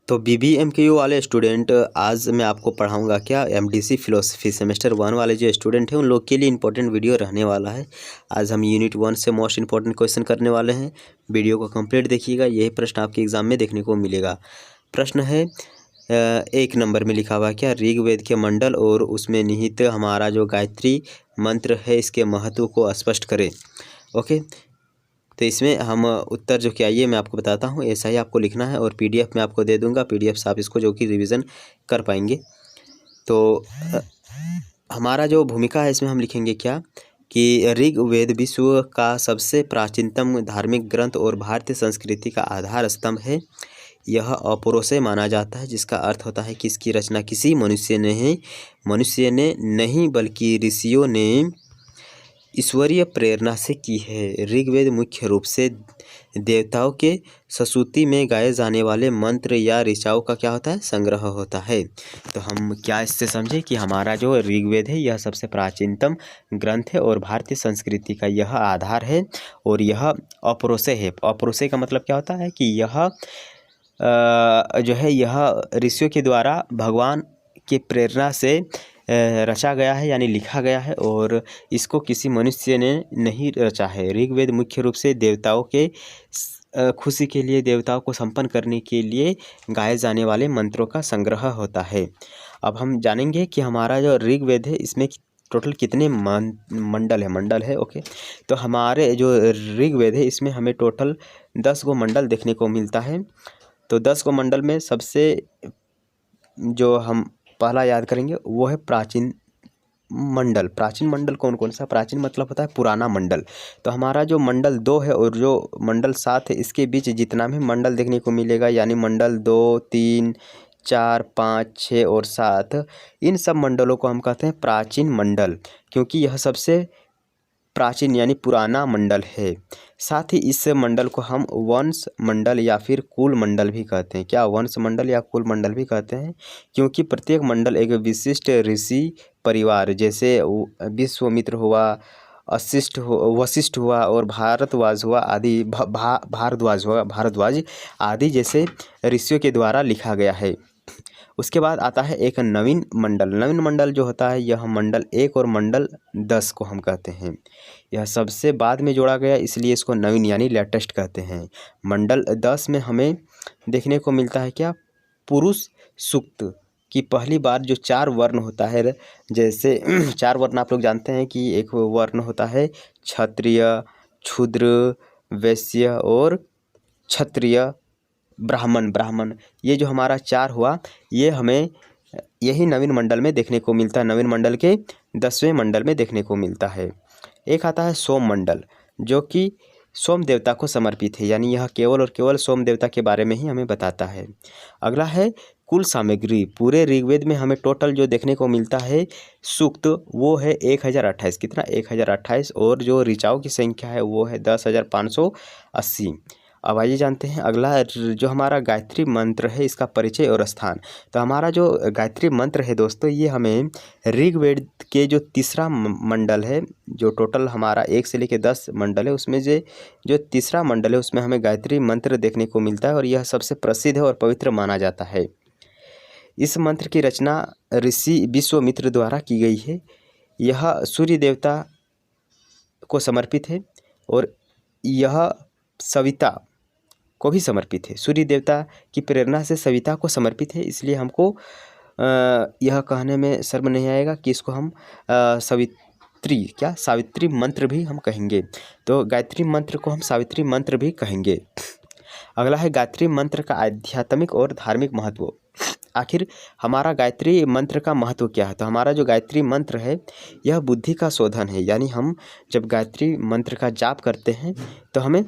तो BBMKU वाले student, आज मैं आपको पढ़ाऊंगा क्या MDC फिलोसफी सेमेस्टर 1 वाले जो स्टूडेंट हैं उन लोग के लिए इंपॉर्टेंट वीडियो रहने वाला है। आज हम यूनिट 1 से मोस्ट इंपॉर्टेंट क्वेश्चन करने वाले हैं। वीडियो को कंप्लीट देखिएगा, यही प्रश्न आपके एग्जाम में देखने को मिलेगा। प्रश्न है 1 नंबर में लिखा हुआ क्या, ऋग्वेद के मंडल और उसमें निहित हमारा जो गायत्री मंत्र है इसके महत्व को स्पष्ट करें। ओके, तो इसमें हम उत्तर जो क्या, ये मैं आपको बताता हूँ, ऐसा ही आपको लिखना है और PDF में आपको दे दूंगा। PDF से आप इसको जो कि रिवीजन कर पाएंगे। तो हमारा जो भूमिका है इसमें हम लिखेंगे क्या कि ऋग्वेद विश्व का सबसे प्राचीनतम धार्मिक ग्रंथ और भारतीय संस्कृति का आधार स्तंभ है। यह अपौरुषेय माना जाता है, जिसका अर्थ होता है कि इसकी रचना किसी मनुष्य ने नहीं बल्कि ऋषियों ने ईश्वरीय प्रेरणा से की है। ऋग्वेद मुख्य रूप से देवताओं के स्तुति में गाए जाने वाले मंत्र या ऋचाओं का क्या होता है, संग्रह होता है। तो हम क्या इससे समझे कि हमारा जो ऋग्वेद है यह सबसे प्राचीनतम ग्रंथ है और भारतीय संस्कृति का यह आधार है और यह अपौरुषेय है। अपौरुषेय का मतलब क्या होता है कि यह जो है यह ऋषियों के द्वारा भगवान की प्रेरणा से रचा गया है, यानी लिखा गया है और इसको किसी मनुष्य ने नहीं रचा है। ऋग्वेद मुख्य रूप से देवताओं के खुशी के लिए, देवताओं को संपन्न करने के लिए गाए जाने वाले मंत्रों का संग्रह होता है। अब हम जानेंगे कि हमारा जो ऋग्वेद है इसमें टोटल कितने मंडल है। ओके, तो हमारे जो ऋग्वेद है इसमें हमें टोटल 10 गो मंडल देखने को मिलता है। तो 10 गो मंडल में सबसे जो हम पहला याद करेंगे वो है प्राचीन मंडल। प्राचीन मंडल कौन कौन सा, प्राचीन मतलब होता है पुराना मंडल। तो हमारा जो मंडल 2 है और जो मंडल 7 है इसके बीच जितना भी मंडल देखने को मिलेगा, यानी मंडल 2, 3, 4, 5, 6 और 7, इन सब मंडलों को हम कहते हैं प्राचीन मंडल, क्योंकि यह सबसे प्राचीन यानी पुराना मंडल है। साथ ही इस मंडल को हम वंश मंडल या फिर कुल मंडल भी कहते हैं। क्या, वंश मंडल या कुल मंडल भी कहते हैं, क्योंकि प्रत्येक मंडल एक विशिष्ट ऋषि परिवार, जैसे विश्वामित्र हुआ, वशिष्ठ हुआ और भारद्वाज हुआ आदि, भारद्वाज आदि जैसे ऋषियों के द्वारा लिखा गया है। उसके बाद आता है एक नवीन मंडल। नवीन मंडल जो होता है यह मंडल 1 और मंडल 10 को हम कहते हैं। यह सबसे बाद में जोड़ा गया, इसलिए इसको नवीन यानी लेटेस्ट कहते हैं। मंडल 10 में हमें देखने को मिलता है क्या, पुरुष सूक्त की पहली बार जो 4 वर्ण होता है, जैसे 4 वर्ण आप लोग जानते हैं कि एक वर्ण होता है क्षत्रिय, शूद्र, वैश्य और क्षत्रिय, ब्राह्मण। ये जो हमारा 4 हुआ, ये हमें यही नवीन मंडल में देखने को मिलता है। नवीन मंडल के 10वें मंडल में देखने को मिलता है। एक आता है सोम मंडल, जो कि सोम देवता को समर्पित है, यानी यह केवल और केवल सोम देवता के बारे में ही हमें बताता है। अगला है कुल सामग्री। पूरे ऋग्वेद में हमें टोटल जो देखने को मिलता है सूक्त, वो है 1028। कितना, 1028, और जो ऋचाओं की संख्या है वो है 10,580। अब आइए जानते हैं अगला जो हमारा गायत्री मंत्र है इसका परिचय और स्थान। तो हमारा जो गायत्री मंत्र है दोस्तों, ये हमें ऋग्वेद के जो तीसरा मंडल है, जो टोटल हमारा 1 से लेकर 10 मंडल है, उसमें जो तीसरा मंडल है उसमें हमें गायत्री मंत्र देखने को मिलता है और यह सबसे प्रसिद्ध है और पवित्र माना जाता है। इस मंत्र की रचना ऋषि विश्वामित्र द्वारा की गई है। यह सूर्य देवता को समर्पित है और यह सविता को भी समर्पित है। सूर्य देवता की प्रेरणा से सविता को समर्पित है, इसलिए हमको यह कहने में शर्म नहीं आएगा कि इसको हम सावित्री मंत्र भी हम कहेंगे। तो गायत्री मंत्र को हम सावित्री मंत्र भी कहेंगे। अगला है गायत्री मंत्र का आध्यात्मिक और धार्मिक महत्व। आखिर हमारा गायत्री मंत्र का महत्व क्या है? तो हमारा जो गायत्री मंत्र है यह बुद्धि का शोधन है, यानी हम जब गायत्री मंत्र का जाप करते हैं तो हमें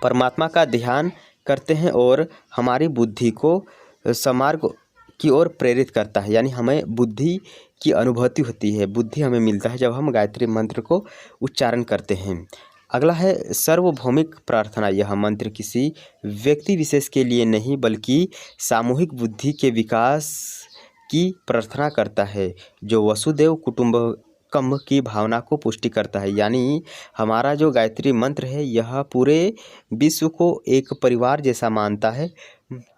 परमात्मा का ध्यान करते हैं और हमारी बुद्धि को सन्मार्ग की ओर प्रेरित करता है, यानी हमें बुद्धि की अनुभूति होती है, बुद्धि हमें मिलता है जब हम गायत्री मंत्र को उच्चारण करते हैं। अगला है सार्वभौमिक प्रार्थना। यह मंत्र किसी व्यक्ति विशेष के लिए नहीं बल्कि सामूहिक बुद्धि के विकास की प्रार्थना करता है, जो वसुदेव कुटुंबकम की भावना को पुष्टि करता है। यानी हमारा जो गायत्री मंत्र है यह पूरे विश्व को एक परिवार जैसा मानता है,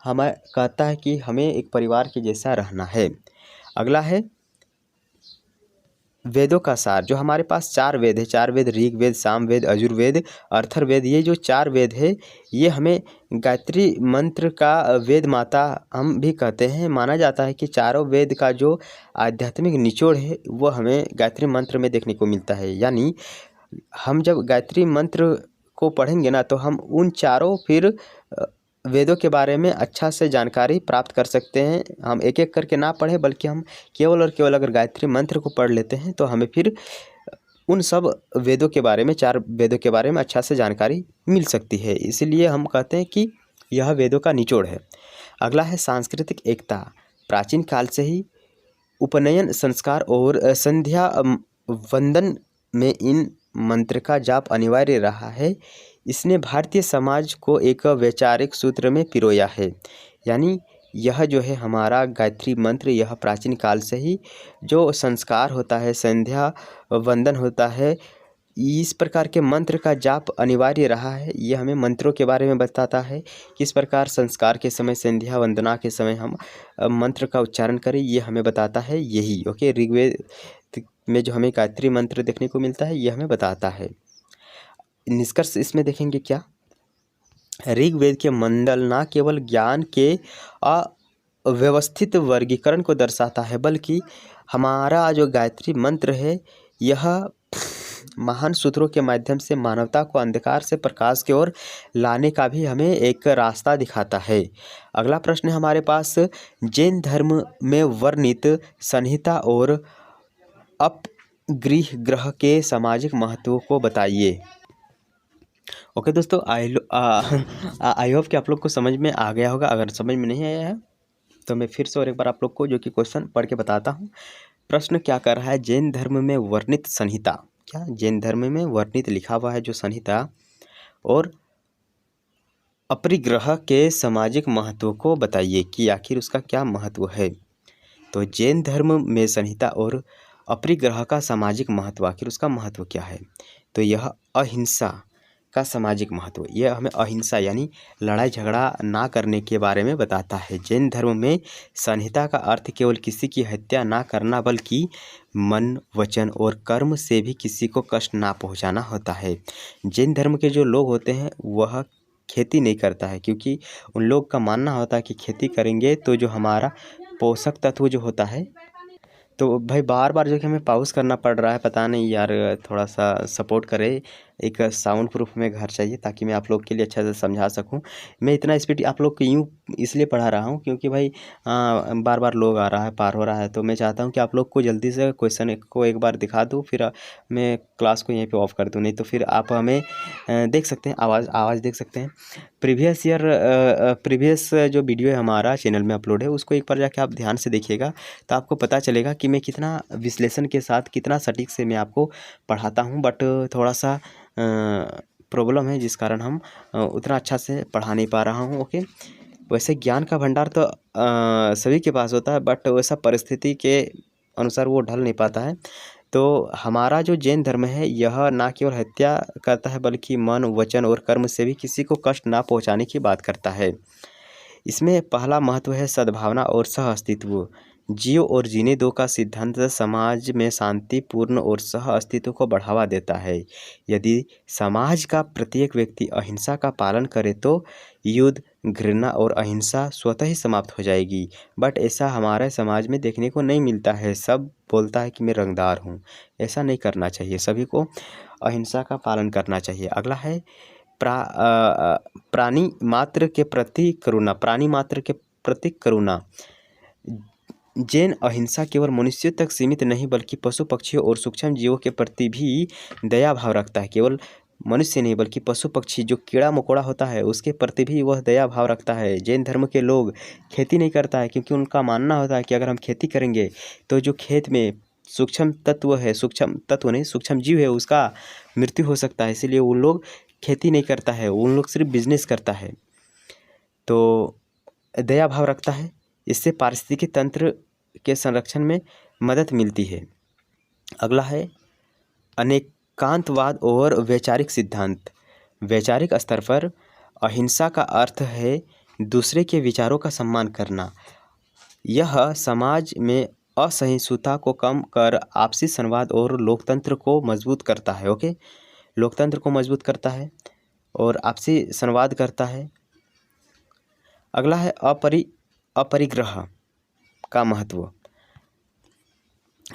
हमें कहता है कि हमें एक परिवार के जैसा रहना है। अगला है वेदों का सार। जो हमारे पास 4 वेद है, 4 वेद ऋग्वेद, सामवेद, यजुर्वेद, अथर्ववेद, ये जो 4 वेद है ये हमें गायत्री मंत्र का वेद माता हम भी कहते हैं। माना जाता है कि चारों वेद का जो आध्यात्मिक निचोड़ है वो हमें गायत्री मंत्र में देखने को मिलता है। यानी हम जब गायत्री मंत्र को पढ़ेंगे ना तो हम उन चारों फिर वेदों के बारे में अच्छा से जानकारी प्राप्त कर सकते हैं। हम एक एक करके ना पढ़ें बल्कि हम केवल और केवल अगर गायत्री मंत्र को पढ़ लेते हैं तो हमें फिर उन सब वेदों के बारे में, 4 वेदों के बारे में अच्छा से जानकारी मिल सकती है। इसीलिए हम कहते हैं कि यह वेदों का निचोड़ है। अगला है सांस्कृतिक एकता। प्राचीन काल से ही उपनयन संस्कार और संध्या वंदन में इन मंत्र का जाप अनिवार्य रहा है। इसने भारतीय समाज को एक वैचारिक सूत्र में पिरोया है। यानी यह जो है हमारा गायत्री मंत्र, यह प्राचीन काल से ही जो संस्कार होता है, संध्या वंदन होता है, इस प्रकार के मंत्र का जाप अनिवार्य रहा है। यह हमें मंत्रों के बारे में बताता है, किस प्रकार संस्कार के समय, संध्या वंदना के समय हम मंत्र का उच्चारण करें, ये हमें बताता है यही। ओके, ऋग्वेद में जो हमें गायत्री मंत्र देखने को मिलता है यह हमें बताता है। निष्कर्ष इसमें देखेंगे क्या, ऋग्वेद के मंडल ना केवल ज्ञान के अव्यवस्थित वर्गीकरण को दर्शाता है बल्कि हमारा जो गायत्री मंत्र है यह महान सूत्रों के माध्यम से मानवता को अंधकार से प्रकाश की ओर लाने का भी हमें एक रास्ता दिखाता है। अगला प्रश्न है हमारे पास, जैन धर्म में वर्णित संहिता और अपगृह ग्रह के सामाजिक महत्व को बताइए। ओके दोस्तों, आई होप कि आप लोग को समझ में आ गया होगा। अगर समझ में नहीं आया है तो मैं फिर से और एक बार आप लोग को जो कि क्वेश्चन पढ़ के बताता हूँ। प्रश्न क्या कर रहा है, जैन धर्म में वर्णित संहिता, क्या जैन धर्म में वर्णित लिखा हुआ है जो संहिता और अपरिग्रह के सामाजिक महत्व को बताइए कि आखिर उसका क्या महत्व है। तो जैन धर्म में संहिता और अपरिग्रह का सामाजिक महत्व, आखिर उसका महत्व क्या है। तो यह अहिंसा का सामाजिक महत्व, यह हमें अहिंसा यानी लड़ाई झगड़ा ना करने के बारे में बताता है। जैन धर्म में संहिता का अर्थ केवल किसी की हत्या ना करना बल्कि मन, वचन और कर्म से भी किसी को कष्ट ना पहुंचाना होता है। जैन धर्म के जो लोग होते हैं वह खेती नहीं करता है, क्योंकि उन लोग का मानना होता है कि खेती करेंगे तो जो हमारा पोषक तत्व जो होता है, तो भाई बार बार जो कि हमें पॉज करना पड़ रहा है, पता नहीं यार, थोड़ा सा सपोर्ट करे। एक साउंड प्रूफ में घर चाहिए ताकि मैं आप लोग के लिए अच्छा से समझा सकूं। मैं इतना स्पीड आप लोग को यूँ इसलिए पढ़ा रहा हूं क्योंकि भाई बार बार लोग आ रहा है, पार हो रहा है, तो मैं चाहता हूं कि आप लोग को जल्दी से क्वेश्चन को एक बार दिखा दूं, फिर मैं क्लास को यहीं पे ऑफ कर दूं। नहीं तो फिर आप हमें देख सकते हैं, आवाज़ देख सकते हैं। प्रीवियस जो वीडियो है हमारा चैनल में अपलोड है, उसको एक बार जाके आप ध्यान से देखिएगा तो आपको पता चलेगा कि मैं कितना विश्लेषण के साथ, कितना सटीक से मैं आपको पढ़ाता हूं। बट थोड़ा सा प्रॉब्लम है जिस कारण हम उतना अच्छा से पढ़ा नहीं पा रहा हूं। ओके, वैसे ज्ञान का भंडार तो सभी के पास होता है, बट वैसा परिस्थिति के अनुसार वो ढल नहीं पाता है। तो हमारा जो जैन धर्म है यह ना केवल हत्या करता है बल्कि मन, वचन और कर्म से भी किसी को कष्ट ना पहुंचाने की बात करता है। इसमें पहला महत्व है सद्भावना और सह अस्तित्व। जियो और जीने दो का सिद्धांत समाज में शांतिपूर्ण और सह अस्तित्व को बढ़ावा देता है। यदि समाज का प्रत्येक व्यक्ति अहिंसा का पालन करे तो युद्ध, घृणा और अहिंसा स्वतः ही समाप्त हो जाएगी। बट ऐसा हमारे समाज में देखने को नहीं मिलता है। सब बोलता है कि मैं रंगदार हूँ। ऐसा नहीं करना चाहिए, सभी को अहिंसा का पालन करना चाहिए। अगला है प्राणी मात्र के प्रति करुणा। प्राणी मात्र के प्रति करुणा। जैन अहिंसा केवल मनुष्य तक सीमित नहीं बल्कि पशु, पक्षियों और सूक्ष्म जीवों के प्रति भी दया भाव रखता है। केवल मनुष्य नहीं बल्कि पशु, पक्षी, जो कीड़ा मकोड़ा होता है उसके प्रति भी वह दया भाव रखता है। जैन धर्म के लोग खेती नहीं करता है क्योंकि उनका मानना होता है कि अगर हम खेती करेंगे तो जो खेत में सूक्ष्म तत्व है, सूक्ष्म तत्व नहीं, सूक्ष्म जीव है, उसका मृत्यु हो सकता है। इसीलिए उन लोग खेती नहीं करता है, उन लोग सिर्फ बिजनेस करता है। तो दया भाव रखता है, इससे पारिस्थितिकी तंत्र के संरक्षण में मदद मिलती है। अगला है अनेकांतवाद और वैचारिक सिद्धांत। वैचारिक स्तर पर अहिंसा का अर्थ है दूसरे के विचारों का सम्मान करना, यह समाज में असहिष्णुता को कम कर आपसी संवाद और लोकतंत्र को मजबूत करता है। ओके, लोकतंत्र को मजबूत करता है और आपसी संवाद करता है। अगला है अपरिग्रह का महत्व।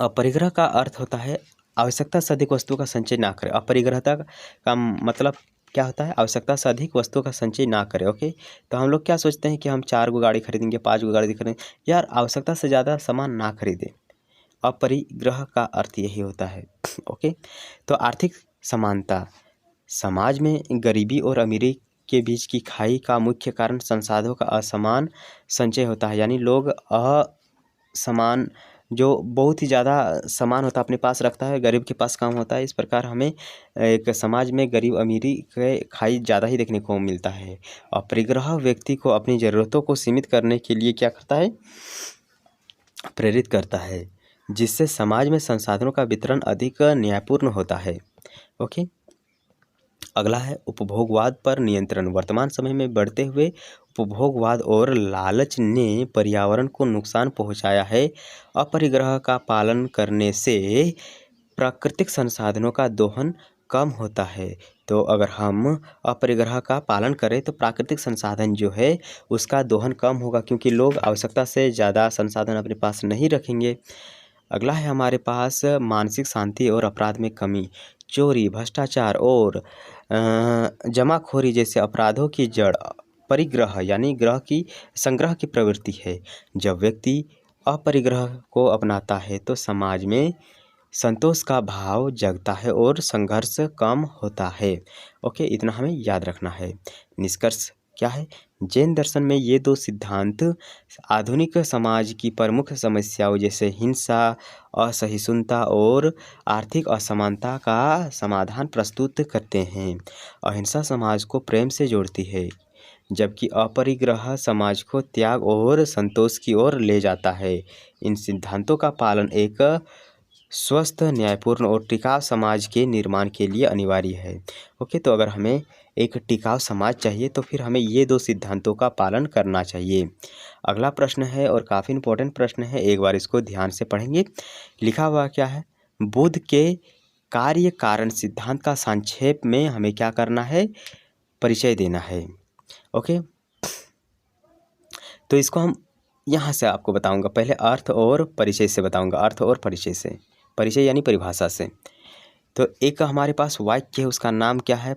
अपरिग्रह का अर्थ होता है आवश्यकता से अधिक वस्तुओं का संचय ना करें। अपरिग्रहता का मतलब क्या होता है? आवश्यकता से अधिक वस्तुओं का संचय ना करें। ओके, तो हम लोग क्या सोचते हैं कि हम 4 गो गाड़ी खरीदेंगे, 5 गो गाड़ी खरीदेंगे। यार, आवश्यकता से ज़्यादा सामान ना खरीदें। अपरिग्रह का अर्थ यही होता है। ओके, तो आर्थिक समानता, समाज में गरीबी और अमीरी के बीच की खाई का मुख्य कारण संसाधनों का असमान संचय होता है। यानी लोग असमान, जो बहुत ही ज़्यादा सामान होता है अपने पास रखता है, गरीब के पास कम होता है। इस प्रकार हमें एक समाज में गरीब अमीरी के खाई ज़्यादा ही देखने को मिलता है। अपरिग्रह व्यक्ति को अपनी ज़रूरतों को सीमित करने के लिए क्या करता है? प्रेरित करता है, जिससे समाज में संसाधनों का वितरण अधिक न्यायपूर्ण होता है। ओके, अगला है उपभोगवाद पर नियंत्रण। वर्तमान समय में बढ़ते हुए उपभोगवाद और लालच ने पर्यावरण को नुकसान पहुंचाया है। अपरिग्रह का पालन करने से प्राकृतिक संसाधनों का दोहन कम होता है। तो अगर हम अपरिग्रह का पालन करें तो प्राकृतिक संसाधन जो है उसका दोहन कम होगा, क्योंकि लोग आवश्यकता से ज़्यादा संसाधन अपने पास नहीं रखेंगे। अगला है हमारे पास मानसिक शांति और अपराध में कमी। चोरी, भ्रष्टाचार और जमाखोरी जैसे अपराधों की जड़ परिग्रह यानी ग्रह की संग्रह की प्रवृत्ति है। जब व्यक्ति अपरिग्रह को अपनाता है तो समाज में संतोष का भाव जगता है और संघर्ष कम होता है। ओके, इतना हमें याद रखना है। निष्कर्ष क्या है? जैन दर्शन में ये 2 सिद्धांत आधुनिक समाज की प्रमुख समस्याओं जैसे हिंसा, असहिष्णुता और आर्थिक असमानता का समाधान प्रस्तुत करते हैं। अहिंसा समाज को प्रेम से जोड़ती है, जबकि अपरिग्रह समाज को त्याग और संतोष की ओर ले जाता है। इन सिद्धांतों का पालन एक स्वस्थ, न्यायपूर्ण और टिकाऊ समाज के निर्माण के लिए अनिवार्य है। ओके, तो अगर हमें एक टिकाऊ समाज चाहिए तो फिर हमें ये 2 सिद्धांतों का पालन करना चाहिए। अगला प्रश्न है और काफ़ी इम्पोर्टेंट प्रश्न है, एक बार इसको ध्यान से पढ़ेंगे। लिखा हुआ क्या है? बुद्ध के कार्य कारण सिद्धांत का संक्षेप में हमें क्या करना है? परिचय देना है। ओके, तो इसको हम यहाँ से आपको बताऊंगा। पहले अर्थ और परिचय से बताऊंगा, अर्थ और परिचय से। परिचय यानी परिभाषा से। तो एक हमारे पास वाक्य है, उसका नाम क्या है?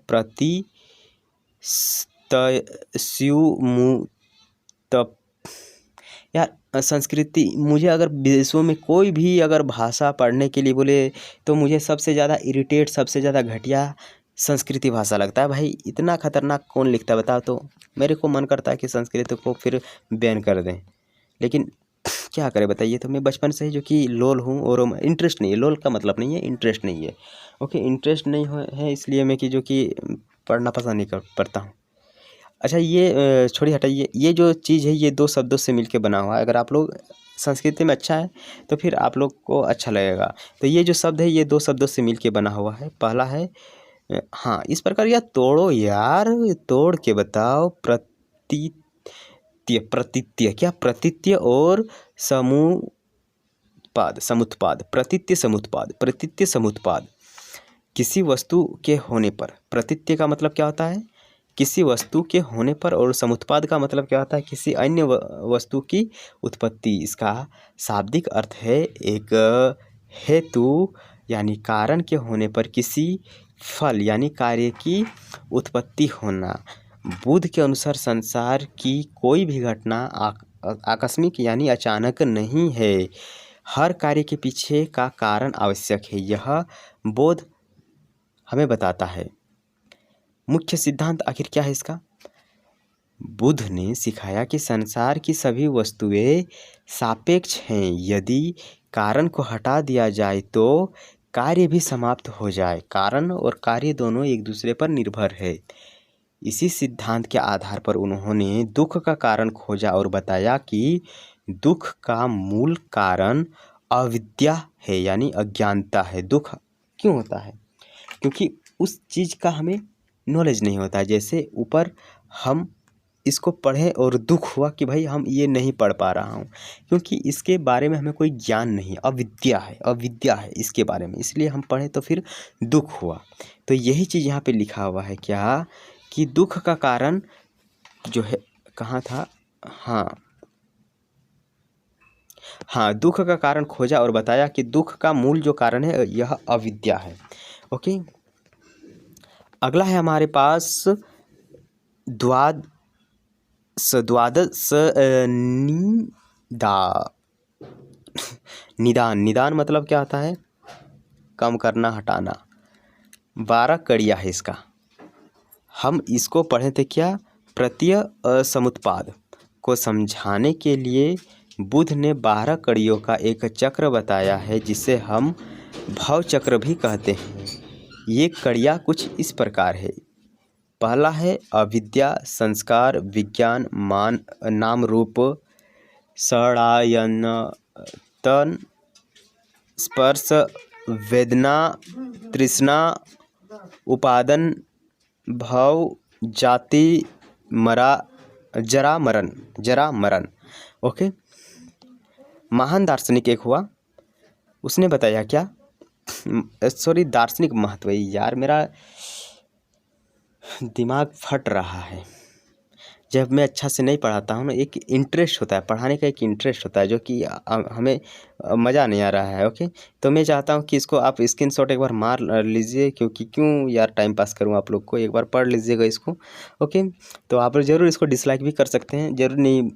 यार, संस्कृति, मुझे अगर विदेशों में कोई भी अगर भाषा पढ़ने के लिए बोले तो मुझे सबसे ज़्यादा इरिटेट, सबसे ज़्यादा घटिया संस्कृति भाषा लगता है। भाई, इतना खतरनाक कौन लिखता है बताओ? तो मेरे को मन करता है कि संस्कृत को फिर बैन कर दें, लेकिन क्या करें बताइए। तो मैं बचपन से ही जो कि लोल हूँ और इंटरेस्ट नहीं है। लोल का मतलब नहीं है इंटरेस्ट नहीं है। ओके, इंटरेस्ट नहीं है इसलिए मैं कि जो कि पढ़ना पसंद नहीं करता हूँ। अच्छा, ये छोड़िए, हटाइए। ये जो चीज़ है ये 2 शब्दों से मिलके बना हुआ है। अगर आप लोग संस्कृति में अच्छा है तो फिर आप लोग को अच्छा लगेगा। तो ये जो शब्द है ये 2 शब्दों से मिलके बना हुआ है। पहला है हाँ, इस प्रकार यार तोड़ो, यार तोड़ के बताओ। प्रतित्य क्या? प्रतित्य और समुत्पाद। प्रतित्य समुत्पाद किसी वस्तु के होने पर। प्रतित्य का मतलब क्या होता है? किसी वस्तु के होने पर। और समुत्पाद का मतलब क्या होता है? किसी अन्य वस्तु की उत्पत्ति। इसका शाब्दिक अर्थ है एक हेतु यानी कारण के होने पर किसी फल यानी कार्य की उत्पत्ति होना। बुद्ध के अनुसार संसार की कोई भी घटना आकस्मिक यानी अचानक नहीं है। हर कार्य के पीछे का कारण आवश्यक है। यह बोध हमें बताता है। मुख्य सिद्धांत आखिर क्या है इसका? बुद्ध ने सिखाया कि संसार की सभी वस्तुएं सापेक्ष हैं। यदि कारण को हटा दिया जाए तो कार्य भी समाप्त हो जाए। कारण और कार्य दोनों एक दूसरे पर निर्भर है। इसी सिद्धांत के आधार पर उन्होंने दुख का कारण खोजा और बताया कि दुख का मूल कारण अविद्या है यानी अज्ञानता है। दुख क्यों होता है? क्योंकि उस चीज़ का हमें नॉलेज नहीं होता है। जैसे ऊपर हम इसको पढ़ें और दुख हुआ कि भाई हम ये नहीं पढ़ पा रहा हूँ, क्योंकि इसके बारे में हमें कोई ज्ञान नहीं, अविद्या है इसके बारे में, इसलिए हम पढ़ें तो फिर दुख हुआ। तो यही चीज़ यहाँ पे लिखा हुआ है क्या, कि दुख का कारण जो है, कहाँ था, हाँ दुख का कारण खोजा और बताया कि दुख का मूल जो कारण है यह अविद्या है। ओके, अगला है हमारे पास द्वादश निदान मतलब क्या होता है, कम करना, हटाना। 12 कड़िया है इसका, हम इसको पढ़े थे क्या, प्रत्यय असमुत्पाद को समझाने के लिए बुद्ध ने 12 कड़ियों का एक चक्र बताया है, जिसे हम भव चक्र भी कहते हैं। ये कड़ियाँ कुछ इस प्रकार है। पहला है अविद्या, संस्कार, विज्ञान, मान, नाम रूप, षडायतन, स्पर्श, वेदना, तृष्णा, उपादान, भव, जाति, जरा मरण। ओके, महान दार्शनिक एक हुआ, उसने बताया क्या, दार्शनिक महत्व, यार मेरा दिमाग फट रहा है, जब मैं अच्छा से नहीं पढ़ाता हूँ ना, एक इंटरेस्ट होता है पढ़ाने का, एक इंटरेस्ट होता है जो कि हमें मज़ा नहीं आ रहा है। ओके, तो मैं चाहता हूँ कि इसको आप स्क्रीनशॉट एक बार मार लीजिए, क्योंकि क्यों यार टाइम पास करूँ, आप लोग को एक बार पढ़ लीजिएगा इसको। ओके, तो आप ज़रूर इसको डिसलाइक भी कर सकते हैं,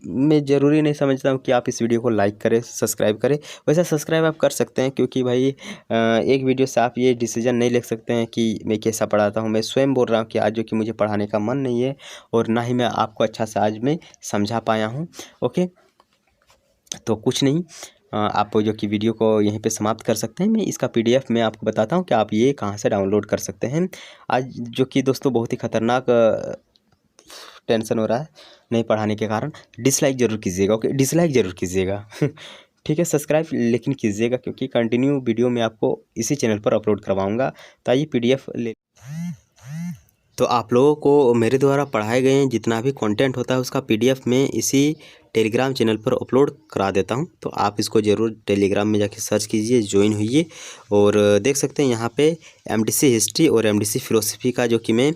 मैं ज़रूरी नहीं समझता हूँ कि आप इस वीडियो को लाइक करें, सब्सक्राइब करें। वैसे सब्सक्राइब आप कर सकते हैं, क्योंकि भाई एक वीडियो से आप ये डिसीजन नहीं ले सकते हैं कि मैं कैसा पढ़ाता हूँ। मैं स्वयं बोल रहा हूँ कि आज जो कि मुझे पढ़ाने का मन नहीं है, और ना ही मैं आपको अच्छा से आज मैं समझा पाया हूँ। ओके, तो कुछ नहीं, आप जो कि वीडियो को यहीं पे समाप्त कर सकते हैं। मैं इसका PDF मैं आपको बताता हूँ कि आप ये कहाँ से डाउनलोड कर सकते हैं। आज जो कि दोस्तों बहुत ही ख़तरनाक टेंशन हो रहा है नहीं पढ़ाने के कारण। डिसलाइक ज़रूर कीजिएगा। ओके, डिसलाइक ज़रूर कीजिएगा ठीक है, सब्सक्राइब लेकिन कीजिएगा, क्योंकि कंटिन्यू वीडियो मैं आपको इसी चैनल पर अपलोड करवाऊँगा। तो आइए PDF ले, तो आप लोगों को मेरे द्वारा पढ़ाए गए हैं जितना भी कंटेंट होता है उसका PDF मैं इसी टेलीग्राम चैनल पर अपलोड करा देता हूं। तो आप इसको ज़रूर टेलीग्राम में जाके सर्च कीजिए, ज्वाइन होइए, और देख सकते हैं यहाँ पे MDC हिस्ट्री और MDC फिलोसफी का जो कि मैं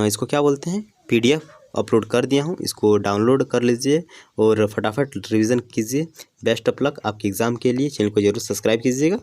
इसको क्या बोलते हैं PDF अपलोड कर दिया हूँ। इसको डाउनलोड कर लीजिए और फटाफट रिवीजन कीजिए। बेस्ट ऑफ लक आपके एग्ज़ाम के लिए। चैनल को ज़रूर सब्सक्राइब कीजिएगा।